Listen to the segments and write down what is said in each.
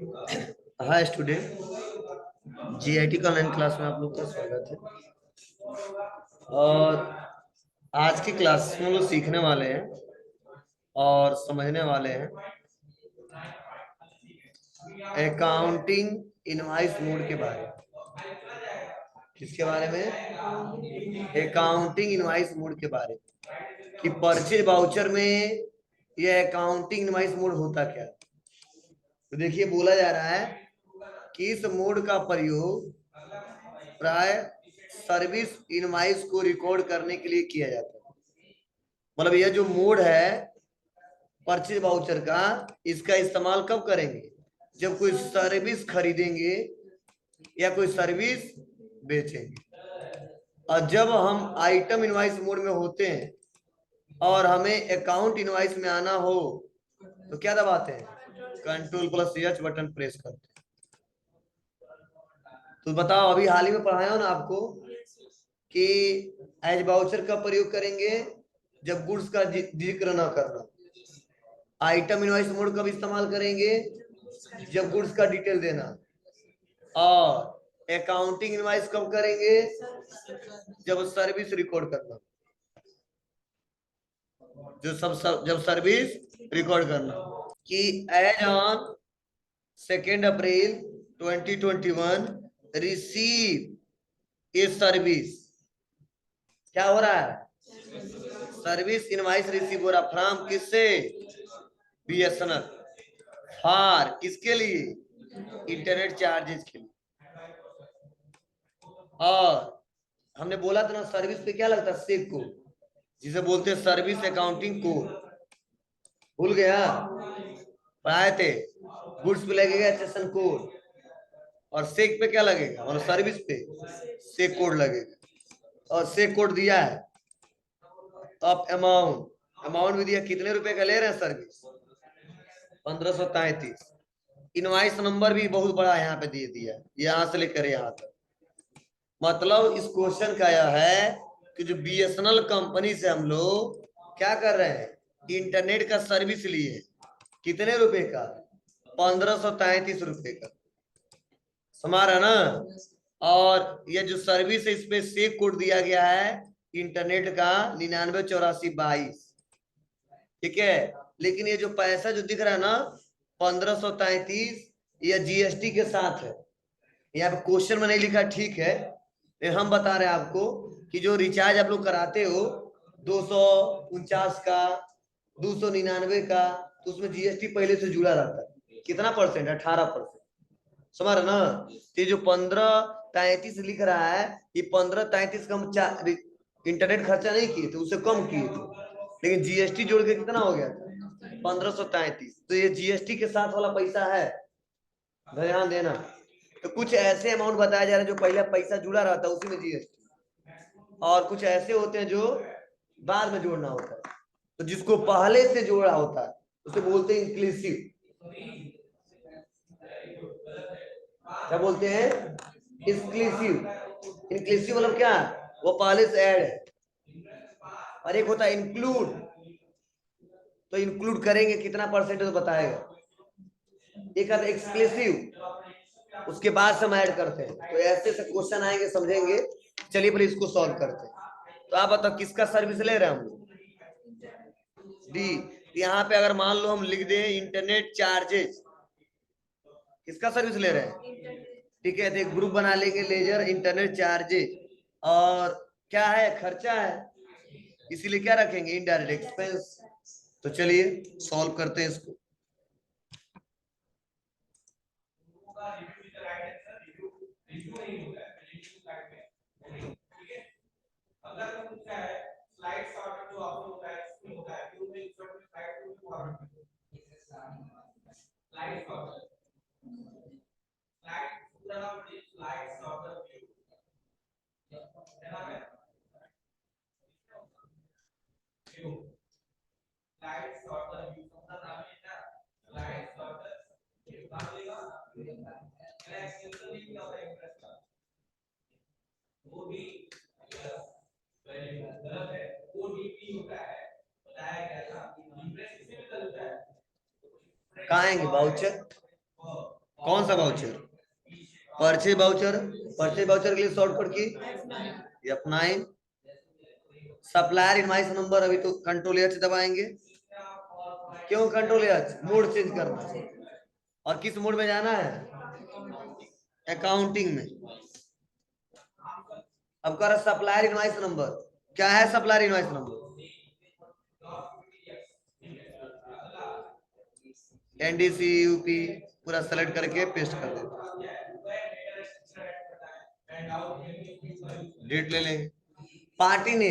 Hi student, GIT का online class में आप लोग का स्वागत है। और आज की क्लास में हम लोग सीखने वाले हैं और समझने वाले हैं अकाउंटिंग इनवॉइस मोड के बारे में। किसके बारे में? अकाउंटिंग इनवॉइस मोड के बारे में कि परचेज वाउचर में यह अकाउंटिंग इनवॉइस मोड होता क्या है। तो देखिए, बोला जा रहा है कि इस मोड का प्रयोग प्राय सर्विस इनवॉइस को रिकॉर्ड करने के लिए किया जाता है। मतलब यह जो मोड है परचेज वाउचर का, इसका इस्तेमाल कब करेंगे? जब कोई सर्विस खरीदेंगे या कोई सर्विस बेचेंगे। और जब हम आइटम इनवॉइस मोड में होते हैं और हमें अकाउंट इनवॉइस में आना हो तो क्या दबाते हैं? Ctrl+H बटन प्रेस करते हैं। तो बताओ, अभी हाल ही में पढ़ाया हो ना आपको कि एज वाउचर का प्रयोग करेंगे जब गुड्स का जिक्र ना करना। आइटम इनवॉइस मोड कब इस्तेमाल करेंगे? जब गुड्स का डिटेल देना। और अकाउंटिंग इनवॉइस कब करेंगे? जब सर्विस रिकॉर्ड करना। जब सर्विस रिकॉर्ड करना कि as on 2 April 2021 receive a service. क्या हो रहा है? सर्विस इनवॉइस रिसीव हो रहा। फ्रॉम किससे? बीएसएनएल। फॉर किसके लिए? इंटरनेट चार्जेस के लिए। और हमने बोला था ना, सर्विस पे क्या लगता है? सेक को, जिसे बोलते हैं सर्विस अकाउंटिंग कोड। भूल गया? पढ़ाए थे। गुड्स पे लगेगा सेशन कोड और सेक पे क्या लगेगा? और सर्विस पे सेक कोड लगेगा। और सेक कोड दिया है। अब अमाउंट भी दिया। कितने रुपए का ले रहे हैं सर्विस? 1533। इनवॉइस नंबर भी बहुत बड़ा यहाँ पे दे दिया, यहाँ से लेकर यहाँ तक। मतलब इस क्वेश्चन का यह है कि जो बीएसएनएल कंपनी से हम लोग क्या कर रहे हैं? इंटरनेट का सर्विस लिए। कितने रुपए का? 1533 रुपए का। समझ रहा ना? और ये जो सर्विस है, इसमें सेव कोड दिया गया है इंटरनेट का 998422। ठीक है। लेकिन ये जो पैसा जो दिख रहा है ना 1533, ये जीएसटी के साथ है। यहाँ पे क्वेश्चन में नहीं लिखा, ठीक है। हम बता रहे हैं आपको कि जो रिचार्ज आप लोग कराते हो 249 का, 299 का, तो उसमें जीएसटी पहले से जुड़ा रहता है। कितना परसेंट? 18%। समझ रहे ना? ये जो 1533 लिख रहा है, ये 1533 का हम इंटरनेट खर्चा नहीं किए थे, उससे कम किए थे। लेकिन जीएसटी जोड़ के कितना हो गया था? 1533। तो ये जीएसटी के साथ वाला पैसा है, ध्यान देना। तो कुछ ऐसे अमाउंट बताया जा रहा है जो पहले पैसा जुड़ा रहता है उसी में जीएसटी, और कुछ ऐसे होते हैं जो बाद में जोड़ना होता है। तो जिसको पहले से जोड़ा होता है उसे बोलते हैं इंक्लूसिव। क्या बोलते हैं? इंक्लूसिव। इंक्लूसिव मतलब क्या? वो पहले से ऐड है। और एक होता है इंक्लूड। तो इंक्लूड करेंगे कितना परसेंट तो बताएगा। एक आता है एक्सक्लूसिव, उसके बाद से हम ऐड करते हैं। तो ऐसे से क्वेश्चन आएंगे, समझेंगे। चलिए पहले इसको सॉल्व करते हैं। तो आप बताओ किसका सर्विस ले रहे हैं हम लोग? डी। यहाँ पे अगर मान लो हम लिख दें इंटरनेट चार्जेस, किसका सर्विस ले रहे हैं? ठीक है, तो एक ग्रुप बना लेंगे, लेजर इंटरनेट चार्जेस। और क्या है? खर्चा है, इसीलिए क्या रखेंगे? Indirect expense. तो चलिए सॉल्व करते हैं इसको। कहाँ आएंगे वाउचर? कौन सा voucher? Purchase voucher. Purchase voucher के लिए शॉर्टकट की F9। सप्लायर इनवॉइस नंबर अभी तो कंट्रोल एच दबाएंगे। क्यों कंट्रोल एच? मोड चेंज करना है। और किस मोड में जाना है? अकाउंटिंग में। अब कर सप्लायर इनवॉइस नंबर। क्या है supplier invoice number? NDC UP पूरा सेलेक्ट करके पेस्ट कर देते। डेट ले लेंगे। पार्टी ने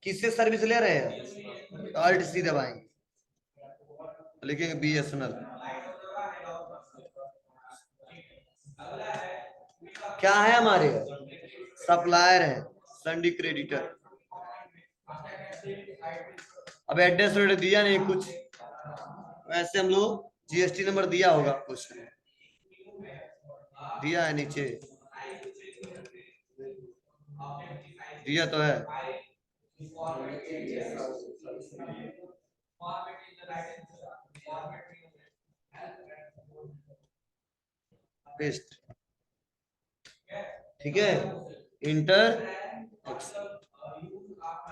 किससे सर्विस ले रहे हैं? ऑल्ट सी दबाएंगे, लिखेंगे बीएसएनएल। क्या है हमारे? सप्लायर है, संडी क्रेडिटर। अब एड्रेस दिया नहीं कुछ, वैसे हम लोग जीएसटी नंबर दिया होगा कुछ, दिया है नीचे, दिया तो है। पेस्ट, ठीक है। Inter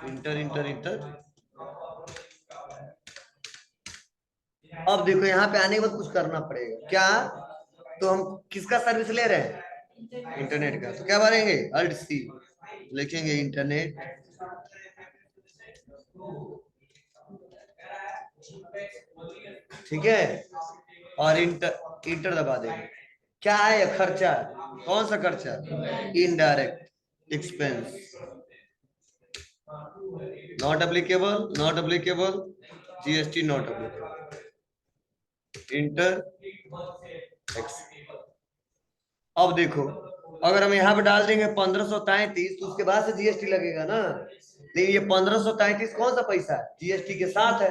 inter inter inter. अब देखो यहाँ पे आने के बाद कुछ करना पड़ेगा क्या? तो हम किसका सर्विस ले रहे हैं? इंटरनेट का। तो क्या भरेंगे? अल्ट सी, लिखेंगे इंटरनेट। ठीक है, और इंटर दबा देंगे। क्या है? खर्चा। कौन सा खर्चा? Indirect expense. Not applicable, not applicable, GST not applicable. Inter x. अब देखो, अगर हम यहाँ पे डाल देंगे 1533 तो उसके बाद से जीएसटी लगेगा ना। लेकिन ये 1533 कौन सा पैसा है? जीएसटी के साथ है।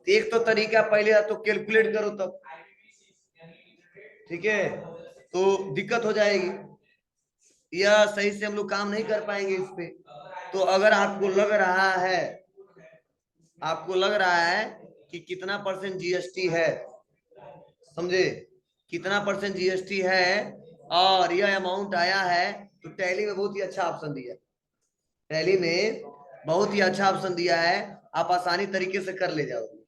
एक तो तरीका पहले तो कैलकुलेट करो तब, ठीक है, तो दिक्कत हो जाएगी या सही से हम लोग काम नहीं कर पाएंगे इस पे। तो अगर आपको लग रहा है, आपको लग रहा है कि कितना परसेंट जीएसटी है, समझे, कितना परसेंट जीएसटी है और यह अमाउंट आया है, तो टैली में बहुत ही अच्छा ऑप्शन दिया, टैली में बहुत ही अच्छा ऑप्शन दिया है, आप आसानी तरीके से कर ले जाओगे।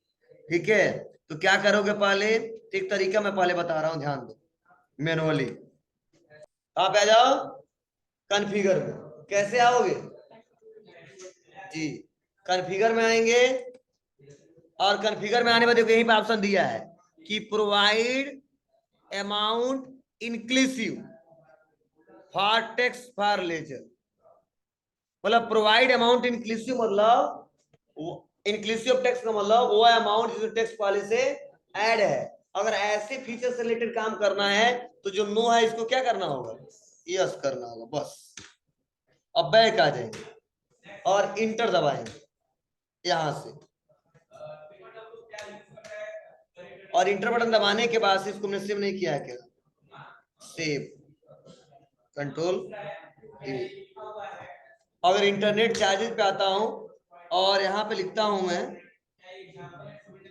ठीक है, तो क्या करोगे? पहले एक तरीका मैं पहले बता रहा हूं, ध्यान दो। मैनुअली आप आ जाओ कॉन्फ़िगर में। कैसे आओगे जी? कॉन्फ़िगर में आएंगे, और कॉन्फ़िगर में आने में देखो यहीं पे ऑप्शन दिया है कि provide amount inclusive for tax for ledger. मतलब प्रोवाइड अमाउंट इंक्लूसिव, मतलब इंक्लूसिव टैक्स का मतलब वो अमाउंट जो टैक्स पॉलिसी से ऐड है। अगर ऐसे फीचर से रिलेटेड काम करना है तो जो नो है इसको क्या करना होगा? यस करना होगा, बस। अब बैक आ जाएंगे और इंटर दबाएंगे यहां से, और इंटर बटन दबाने के बाद से इसको हमने सेव नहीं किया है क्या? सेव, कंट्रोल ए। अगर इंटरनेट चार्जेस पे आता हूं और यहाँ पे लिखता हूं मैं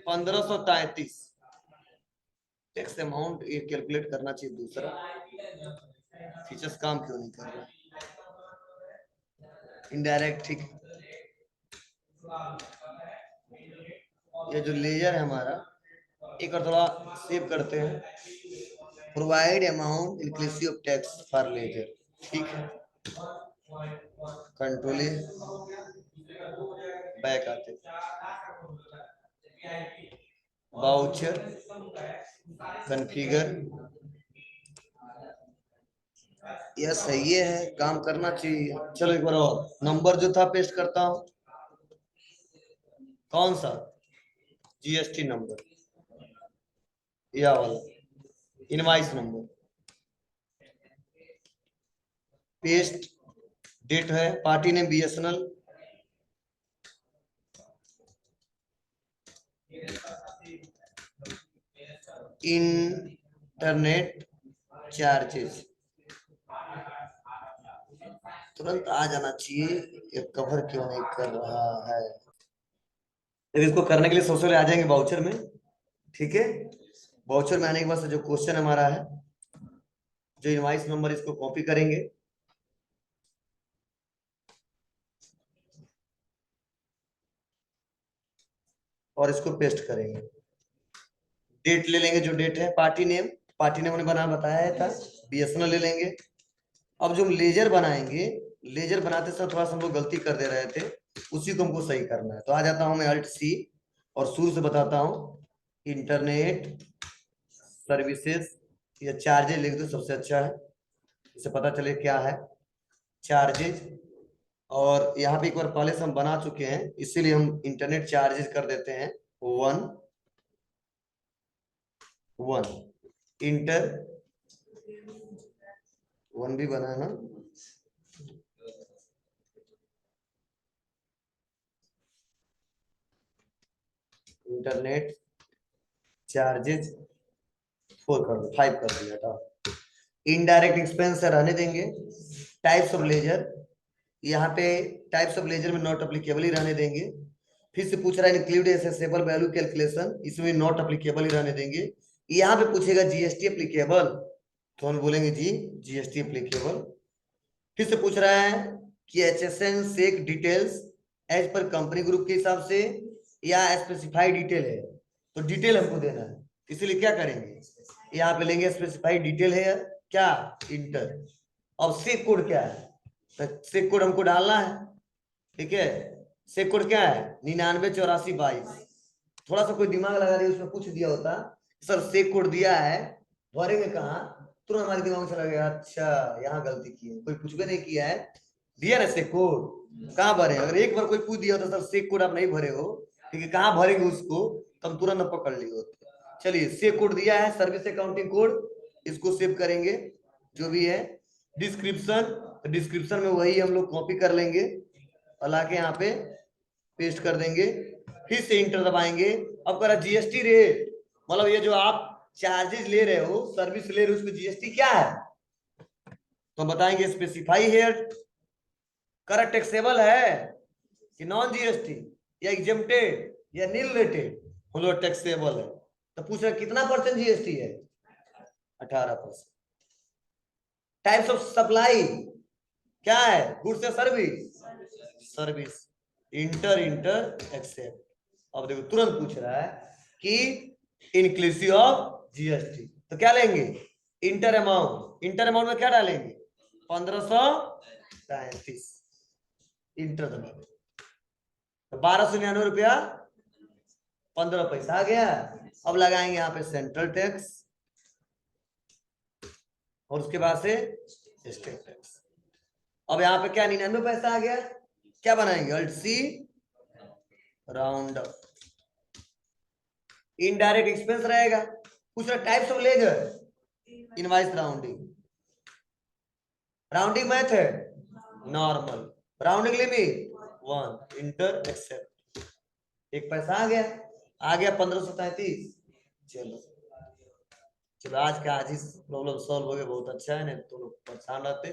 1533 टैक्स अमाउंट, ये कैलकुलेट करना चाहिए। दूसरा फीचर्स काम क्यों नहीं कर रहा? इनडायरेक्ट, ठीक। ये जो लेयर है हमारा, एक और थोड़ा सेव करते हैं। Provide amount inclusive tax for ledger, ठीक है। कंट्रोल ए, बैक आते, वाउचर, कॉन्फ़िगर। यह सही है, काम करना चाहिए। चलो एक बार और नंबर जो था पेस्ट करता हूं। कौन सा? जीएसटी नंबर, यह वाला इनवॉइस नंबर। पेस्ट, डेट है, पार्टी ने बीएसएनएल, इंटरनेट चार्जेस। तुरंत आ जाना चाहिए, ये कवर क्यों नहीं कर रहा है? इसको करने के लिए सोशल आ जाएंगे वाउचर में, ठीक है। वाउचर में आने के बाद से जो क्वेश्चन हमारा है, जो इनवॉइस नंबर, इसको कॉपी करेंगे और इसको पेस्ट करेंगे। डेट ले लेंगे, जो डेट है, पार्टी नेम उन्हें बना बताया था, बीएसएनएल ले लेंगे। अब जो हम लेजर बनाएंगे, लेजर बनाते समय थोड़ा सा हम लोग गलती कर दे रहे थे, उसी को हमको सही करना है। तो आ जाता हूं मैं Alt C और शुरू से बताता हूं, इंटरनेट सर्विसेज या चार्जेज लिख दो, सबसे अच्छा है, इससे पता चले क्या है चार्जेज। और यहाँ पे एक बार पहले से हम बना चुके हैं, इसीलिए हम इंटरनेट चार्जेस कर देते हैं 1 इंटर 1 भी बना है ना, इंटरनेट चार्जेस 4 कर दो, 5 कर दिया था। इनडायरेक्ट एक्सपेंस रहने देंगे। टाइप्स ऑफ लेजर, यहाँ पे टाइप्स ऑफ लेजर में नॉट अप्लीकेबल ही रहने देंगे। फिर से पूछ रहा है इंक्लूड एसेसेबल वैल्यू कैलकुलेशन, इसमें नॉट अप्लीकेबल ही रहने देंगे। यहाँ पे पूछेगा जीएसटी एप्लीकेबल, तो हम बोलेंगे जी जीएसटी एप्लीकेबल। फिर से पूछ रहा है कि HSN SAC details as per company group के हिसाब से या स्पेसिफाइड डिटेल है, तो डिटेल हमको देना है, इसीलिए क्या करेंगे, यहाँ पे लेंगे स्पेसिफाइड डिटेल है क्या, इंटर। अब सेक कोड क्या है, तो सेक कोड हमको डालना है, ठीक है। सेक कोड क्या है, 998422। थोड़ा सा कोई दिमाग लगा रही उसमें कुछ दिया होता, सर सेक कोड दिया है, भरेंगे कहाँ, तुरंत हमारे दिमाग में चला गया, अच्छा यहाँ गलती की है, कोई कुछ भी नहीं किया है, दिया ना सेक कोड, कहाँ भरे। अगर एक बार कोई पूछ दिया होता सर सेक कोड आप नहीं भरे हो, ठीक है, कहाँ भरेंगे उसको, तो हम तुरंत पकड़ लिए होते। चलिए सेक कोड दिया है, सर्विस अकाउंटिंग कोड, इसको सेव करेंगे जो भी है। डिस्क्रिप्शन, डिस्क्रिप्शन में वही हम लोग कॉपी कर लेंगे और लाके यहाँ पे पेस्ट कर देंगे। फिर से इंटर दबाएंगे। अब करा जीएसटी रेट, मतलब ये जो आप चार्जेस ले रहे हो, सर्विस ले रहे हो, उसमें जीएसटी क्या है, तो बताएंगे स्पेसिफाई हेयर, करेक्ट टैक्सेबल है कि नॉन जीएसटी या एग्जेम्प्टेड या नील रेटेड, हम लोग टैक्सेबल है। तो पूछ रहे कितना परसेंट जीएसटी है, 18%। टाइप्स ऑफ सप्लाई क्या है, गुड्स या service, service, inter inter accept. अब देखो तुरंत पूछ रहा है कि इंक्लूसिव ऑफ जीएसटी, तो क्या लेंगे, इंटर अमाउंट, इंटर अमाउंट में क्या डालेंगे, 1533, इंटर दबाएंगे, तो 1299 रुपया 15 पैसा आ गया। अब लगाएंगे यहाँ पे सेंट्रल टैक्स और उसके बाद से स्टेट टैक्स। अब यहाँ पे क्या 99 पैसा आ गया, क्या बनाएंगे, alt C round up. Indirect expense रहेगा, कुछ types of ledger, invoice rounding, rounding method normal, rounding limit 1, inter accept. एक पैसा आ गया 1533। चलो चलो आज का आज ही प्रॉब्लम सॉल्व हो गया, बहुत अच्छा है ना, तो लोग परेशान रहते,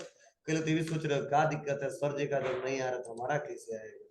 कई लोग ये भी सोच रहे हो क्या दिक्कत है, सर जी का जब नहीं आ रहा तो हमारा कैसे आएगा।